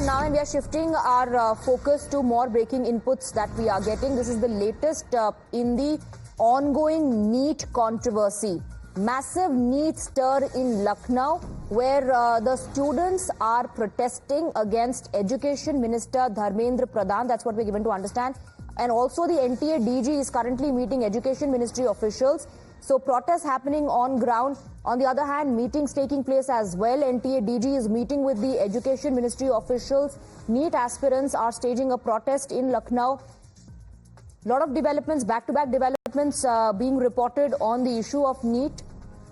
on now, and we are shifting our focus to more breaking inputs that we are getting. This is the latest in the ongoing NEET controversy. Massive NEET stir in Lucknow, where the students are protesting against Education Minister Dharmendra Pradhan. That's what we're given to understand. And also the NTA DG is currently meeting Education Ministry officials. So protests happening on ground. On the other hand, meetings taking place as well. NTA DG is meeting with the Education Ministry officials. NEET aspirants are staging a protest in Lucknow. A lot of developments, back-to-back developments being reported on the issue of NEET.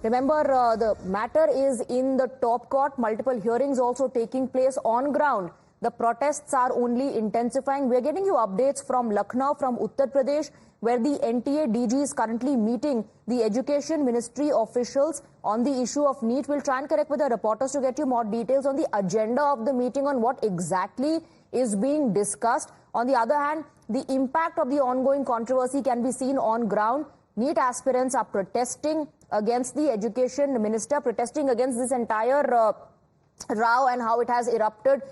Remember, the matter is in the top court. Multiple hearings also taking place on ground. The protests are only intensifying. We're getting you updates from Lucknow, from Uttar Pradesh, where the NTA DG is currently meeting the Education Ministry officials on the issue of NEET. We'll try and connect with the reporters to get you more details on the agenda of the meeting, on what exactly is being discussed. On the other hand, the impact of the ongoing controversy can be seen on ground. NEET aspirants are protesting against the Education Minister, protesting against this entire row and how it has erupted.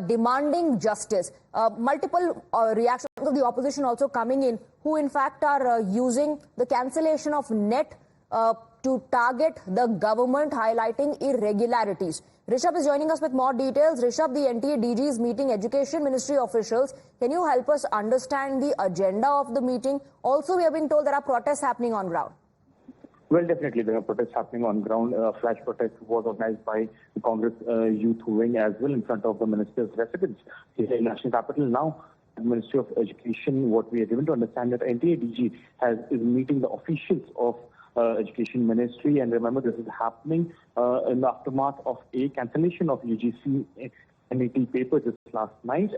Demanding justice. Multiple reactions of the opposition also coming in, who in fact are using the cancellation of NET to target the government, highlighting irregularities. Rishabh is joining us with more details. Rishabh, the NTA DG is meeting Education Ministry officials. Can you help us understand the agenda of the meeting? Also, we have been told there are protests happening on ground. Well, definitely there are protests happening on ground. Flash protest was organized by the Congress Youth Wing as well in front of the minister's residence here in National Capital. Now, the Ministry of Education, what we are given to understand that NTA DG is meeting the officials of Education Ministry, and remember this is happening in the aftermath of a cancellation of UGC NET paper just last night,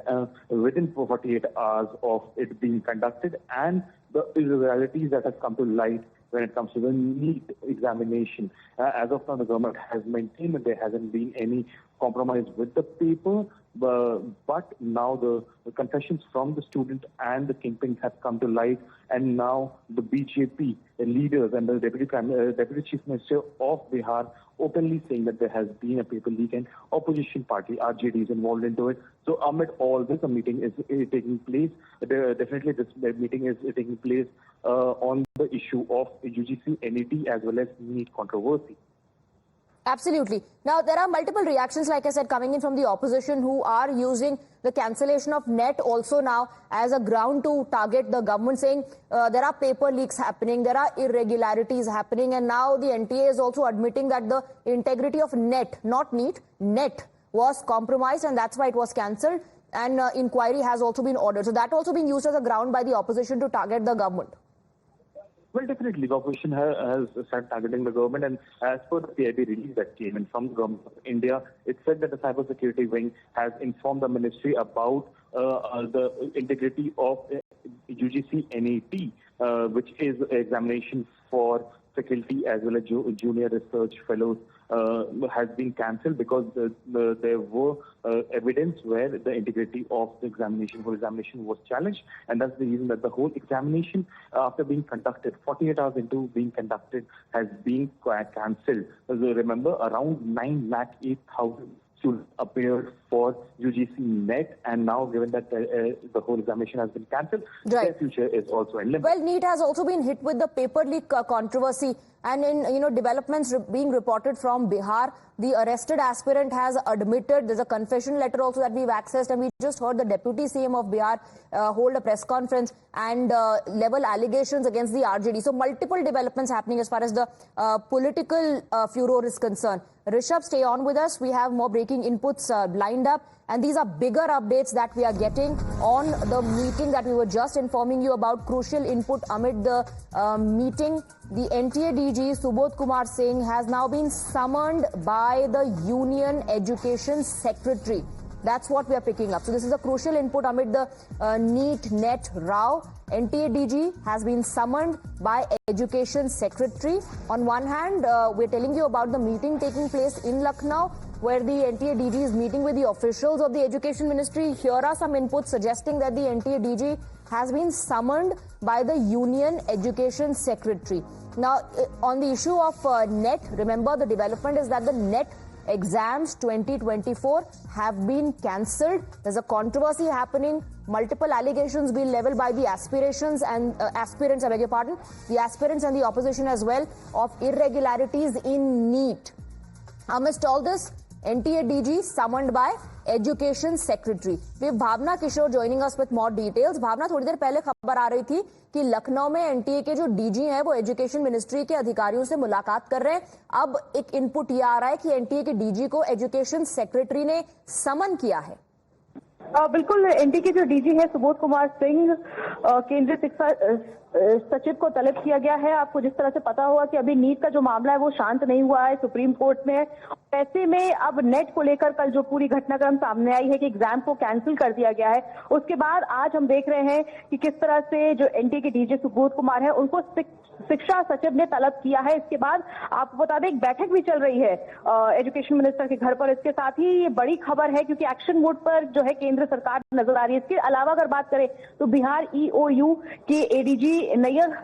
within 48 hours of it being conducted, and the irregularities that have come to light when it comes to the NEET examination. As of now, the government has maintained that there hasn't been any compromise with the paper, but now the confessions from the student and the kingpins have come to light, and now the BJP leaders and the Deputy Chief Minister of Bihar openly saying that there has been a paper leak and opposition party RJD is involved into it. So amid all this, a meeting is taking place. Definitely this meeting is taking place on the issue of UGC NET as well as NEET controversy. Absolutely. Now, there are multiple reactions, like I said, coming in from the opposition, who are using the cancellation of NET also now as a ground to target the government, saying there are paper leaks happening, there are irregularities happening, and now the NTA is also admitting that the integrity of NET, not NEET, NET was compromised, and that's why it was cancelled, and inquiry has also been ordered. So that also being used as a ground by the opposition to target the government. Well, definitely, the opposition has started targeting the government, and as per the PIB release that came in from the government of India, it said that the cybersecurity wing has informed the ministry about the integrity of UGC NET, which is examination for faculty as well as junior research fellows, has been cancelled because there were evidence where the integrity of the whole examination was challenged, and that's the reason that the whole examination, after being conducted, 48 hours into being conducted, has been cancelled. Remember, around 9,08,000 students appeared for UGC NET, and now given that the whole examination has been cancelled, their future is also in limbo. Well, NEET has also been hit with the paper leak controversy, and in developments being reported from Bihar, the arrested aspirant has admitted. There's a confession letter also that we've accessed, and we just heard the Deputy CM of Bihar hold a press conference and level allegations against the RJD. So multiple developments happening as far as the political furor is concerned. Rishabh, stay on with us. We have more breaking inputs lined up, and these are bigger updates that we are getting on the meeting that we were just informing you about. Crucial input amid the meeting. The NTA DG Subodh Kumar Singh has now been summoned by the Union Education Secretary. That's what we are picking up. So this is a crucial input amid the NEET-NET row. NTA DG has been summoned by Education Secretary. On one hand, we're telling you about the meeting taking place in Lucknow, where the NTA DG is meeting with the officials of the Education Ministry. Here are some inputs suggesting that the NTA DG has been summoned by the Union Education Secretary. Now, on the issue of NET, remember the development is that the NET exams 2024 have been cancelled. There's a controversy happening. Multiple allegations being leveled by the aspirants, I beg your pardon, the aspirants and the opposition as well, of irregularities in NEET. Amidst all this, NTA DG summoned by Education Secretary. We have Bhavna Kishore joining us with more details. Bhavna, थोड़ी देर पहले खबर आ रही थी कि लखनऊ में NTA के जो DG हैं वो एजुकेशन मिनिस्ट्री के अधिकारियों से मुलाकात कर रहे हैं. अब एक इनपुट ये आ रहा है कि एनटीए के डीजी को एजुकेशन सेक्रेटरी ने समन किया है. बिल्कुल, एनटीए के जो डीजी है सुबोध कुमार सिंह, केंद्रीय शिक्षा सचिव को तलब किया गया है. आपको जिस तरह से पता होगा कि अभी नीट का जो मामला है वो शांत नहीं हुआ है, सुप्रीम कोर्ट में. ऐसे में अब नेट को लेकर कल जो पूरी घटनाक्रम सामने आई है कि एग्जाम को कैंसिल कर दिया गया है, उसके बाद आज हम देख रहे हैं कि किस तरह से जो एनटीए के डीजी सुबोध कुमार है उनको शिक्षा सचिव ने तलब किया है. इसके बाद आपको बता दें एक बैठक भी चल रही है एजुकेशन मिनिस्टर के घर पर. इसके साथ ही ये बड़ी खबर है क्योंकि एक्शन मोड पर जो है केंद्र सरकार नजर आ रही है. इसके अलावा अगर बात करें तो बिहार ईओयू के एडीजी नैयर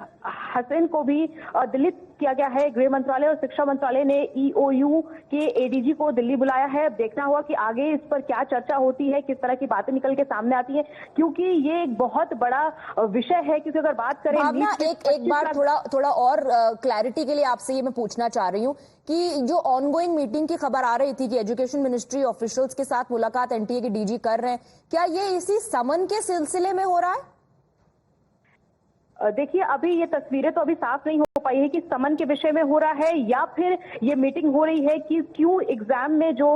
हसन को भी दिल्ली किया गया है. गृह मंत्रालय और शिक्षा मंत्रालय ने ईओयू के एडीजी को दिल्ली बुलाया है. देखना होगा कि आगे इस पर क्या चर्चा होती है, किस तरह की बातें निकल के सामने आती हैं, क्योंकि ये एक बहुत बड़ा विषय है. क्योंकि अगर बात करें एक बार थोड़ा और क्लैरिटी के लिए आपसे ये मैं पूछना चाह रही हूँ कि जो ऑनगोइंग मीटिंग की खबर आ रही थी कि एजुकेशन मिनिस्ट्री ऑफिशियल्स के साथ मुलाकात एनटीए के डीजी कर रहे हैं, क्या ये इसी समन के सिलसिले में हो रहा है? देखिए, अभी ये तस्वीरें तो अभी साफ नहीं हो पाई है कि समन के विषय में हो रहा है या फिर ये मीटिंग हो रही है कि क्यों एग्जाम में जो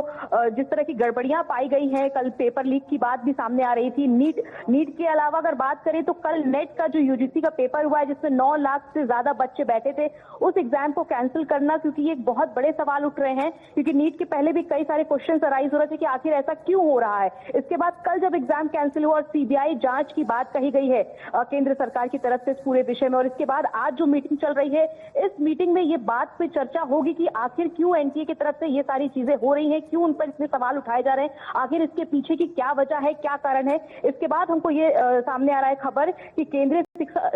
जिस तरह की गड़बड़ियां पाई गई हैं. कल पेपर लीक की बात भी सामने आ रही थी. नीट के अलावा अगर बात करें तो कल नेट का जो यूजीसी का पेपर हुआ है जिसमें 9 लाख से ज्यादा बच्चे बैठे थे, उस एग्जाम को कैंसिल करना, क्योंकि ये एक बहुत बड़े सवाल उठ रहे हैं. क्योंकि नीट के पहले भी कई सारे क्वेश्चन अराइज हो रहे थे कि आखिर ऐसा क्यों हो रहा है. इसके बाद कल जब एग्जाम कैंसिल हुआ और सीबीआई जांच की बात कही गई है केंद्र सरकार की तरफ से इस पूरे विषय में, और इसके बाद आज जो मीटिंग चल रही है, इस मीटिंग में ये बात पे चर्चा होगी कि आखिर क्यों एनटीए की तरफ से ये सारी चीजें हो रही हैं, क्यों उन पर इतने सवाल उठाए जा रहे हैं, आखिर इसके पीछे की क्या वजह है, क्या कारण है. इसके बाद हमको ये सामने आ रहा है खबर कि केंद्रीय शिक्षा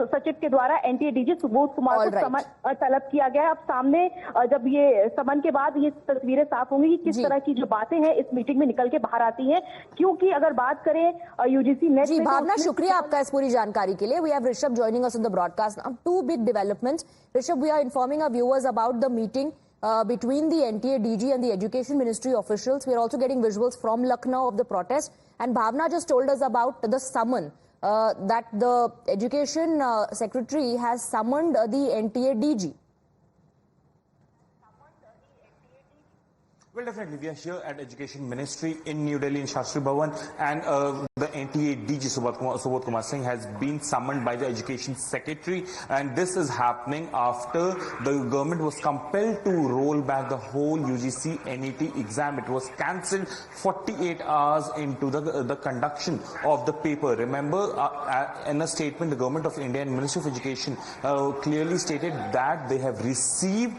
सचिव के द्वारा एनटीए डीजी सुबोध कुमार को समन तलब किया गया है. अब सामने जब ये समन के बाद ये तस्वीरें साफ होंगी कि किस तरह की जो बातें हैं इस मीटिंग में निकल के बाहर आती हैं. क्योंकि अगर बात करें यूजीसी नेट, जी भावना, शुक्रिया आपका इस पूरी जानकारी के लिए. We have Rishabh joining us in the broadcast now. Two big developments. Rishabh, we are informing our viewers about the meeting between the NTA DG and the Education Ministry officials. We are also getting visuals from Lucknow of the protest. And Bhavna just told us about the summon that the Education Secretary has summoned the NTA DG. Well, definitely. We are here at Education Ministry in New Delhi in Shastri Bhavan, and the NTA DG Subodh Kumar Singh has been summoned by the Education Secretary, and this is happening after the government was compelled to roll back the whole UGC NET exam. It was cancelled 48 hours into the conduction of the paper. Remember, in a statement, the Government of India and Ministry of Education clearly stated that they have received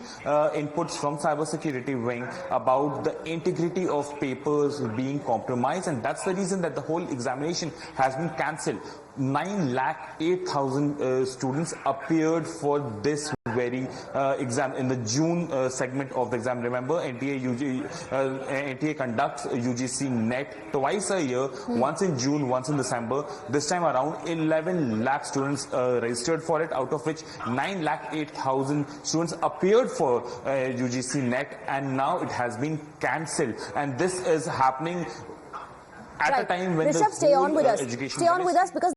inputs from Cybersecurity Wing about the integrity of papers being compromised, and that's the reason that the whole examination has been cancelled. 9,08,000 students appeared for this very exam in the June segment of the exam. Remember, NTA conducts UGC NET twice a year, once in June, once in December. This time around, 11 lakh students registered for it, out of which 9,08,000 students appeared for UGC NET, and now it has been cancelled. And this is happening at a time when Rishabh, the stay on with us. education Stay on with us because